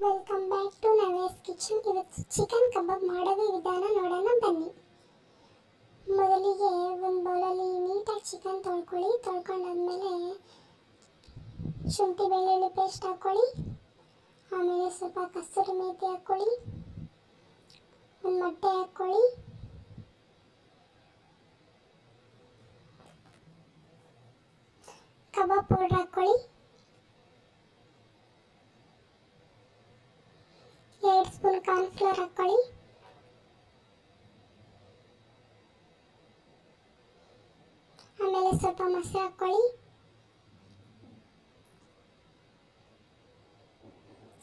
Welcome back to Naves kitchen. ಇವತ್ತು chicken kebab ಮಾಡೋದು ವಿಧಾನ ನೋಡೋಣ ಬನ್ನಿ. ಮೊದಲಿಗೆ ಒಂದು ಬೌಲಲ್ಲಿ ನೀಟಾಗಿ ಚಿಕನ್ ತೊಳ್ಕೊಳ್ಳಿ. ತೊಳ್ಕೊಂಡಾದ್ಮೇಲೆ ಶುಂಠಿ ಬೆಳ್ಳುಳ್ಳಿ ಪೇಸ್ಟ್ ಹಾಕ್ಕೊಳ್ಳಿ. ಆಮೇಲೆ ಸ್ವಲ್ಪ ಕಸೂರಿ ಮೇಥಿ ಹಾಕ್ಕೊಳ್ಳಿ. ಒಂದು ಮೊಟ್ಟೆ ಹಾಕ್ಕೊಳ್ಳಿ. ಕಬಾಬ್ ಪೌಡರ್ ಹಾಕ್ಕೊಳ್ಳಿ. 2 ಸ್ಪೂನ್ ಕಾರ್ನ್ಫ್ಲೋರ್ ಹಾಕ್ಕೊಳ್ಳಿ. ಆಮೇಲೆ ಸ್ವಲ್ಪ ಮೊಸರು ಹಾಕ್ಕೊಳ್ಳಿ.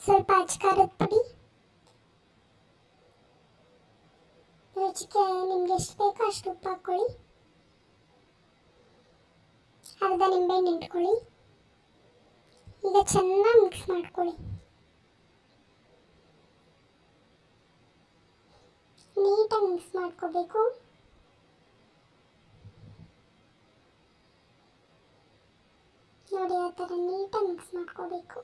ಸ್ವಲ್ಪ ಅಚ್ಕಾರದ ಪುಡಿ. ರುಚಿಗೆ ನಿಮ್ಗೆ ಎಷ್ಟು ಬೇಕೋ ಅಷ್ಟು ಉಪ್ಪು ಹಾಕ್ಕೊಳ್ಳಿ. ಅರ್ಧ ನಿಂಬೆಹಣ್ಣು ಇಟ್ಕೊಳ್ಳಿ. ಈಗ ಚೆನ್ನಾಗಿ ಮಿಕ್ಸ್ ಮಾಡ್ಕೊಳ್ಳಿ. ನೀಟಾಗಿ ಮಿಕ್ಸ್ ಮಾಡ್ಕೋಬೇಕು. ನೋಡಿ, ಆ ಥರ ನೀಟಾಗಿ ಮಿಕ್ಸ್ ಮಾಡ್ಕೋಬೇಕು.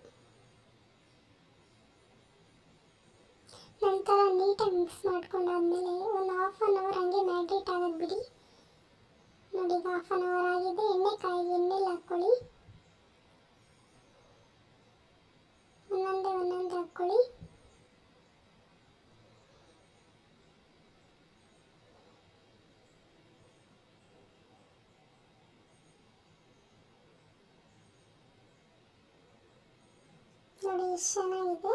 ನಂತರ ನೀಟಾಗಿ ಮಿಕ್ಸ್ ಮಾಡ್ಕೊಂಡಾದ್ಮೇಲೆ ಒಂದು ಹಾಫ್ ಆನ್ ಅವರ್ ಹಂಗೆ ಮ್ಯಾರಿನೇಟ್ ಆಗೋದು ಬಿಡಿ. ನೋಡಿ, ಈಗ ಹಾಫ್ ಆನ್ ಅವರ್ ಆಗಿದೆ. ಎಣ್ಣೆಲಿ ಹಾಕ್ಕೊಳ್ಳಿ. ಒಂದೊಂದೇ ಹಾಕ್ಕೊಳ್ಳಿ. ನೋಡಿ, ಎಷ್ಟು ಚೆನ್ನಾಗಿದೆ.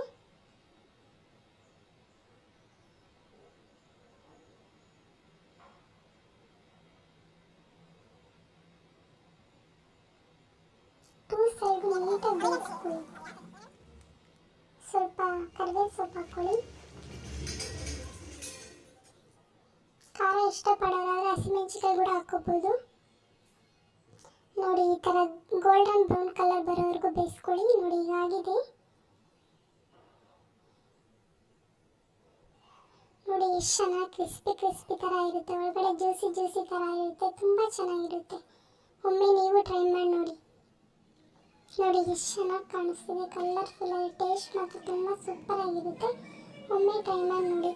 ಸೈಡ್ ನೀಟಾಗಿ ಬೇಯಿಸ್ಕೊಳ್ಳಿ. ಸ್ವಲ್ಪ ಕರಿಬೇವು ಸೊಪ್ಪು ಹಾಕ್ಕೊಳ್ಳಿ. ಖಾರ ಇಷ್ಟಪಡೋರಾದ್ರೆ ಹಸಿಮೆಣಸಿಕಾಯಿ ಕೂಡ ಹಾಕ್ಕೋಬೋದು. ನೋಡಿ, ಈ ಥರ ಗೋಲ್ಡನ್ ಬ್ರೌನ್ ಕಲರ್ ಬರೋವರೆಗೂ ಬೇಯಿಸ್ಕೊಳ್ಳಿ. ನೋಡಿ, ಈಗ ಆಗಿದೆ. ನೋಡಿ, ಎಷ್ಟು ಚೆನ್ನಾಗಿ ಕ್ರಿಸ್ಪಿ ಥರ ಇರುತ್ತೆ. ಒಳಗಡೆ ಜ್ಯೂಸಿ ಥರ ಇರುತ್ತೆ. ತುಂಬ ಚೆನ್ನಾಗಿರುತ್ತೆ. ಒಮ್ಮೆ ನೀವು ಟ್ರೈ ಮಾಡಿ ನೋಡಿ. ನೋಡಿ, ಎಷ್ಟು ಚೆನ್ನಾಗಿ ಕಾಣಿಸ್ತಿದೆ. ಕಲರ್ಫುಲ್ ಆಗಿ, ಟೇಸ್ಟ್ ಮಾತ್ರ ತುಂಬ ಸೂಪರ್ ಆಗಿರುತ್ತೆ. ಒಮ್ಮೆ ಟ್ರೈ ಮಾಡಿ ನೋಡಿ.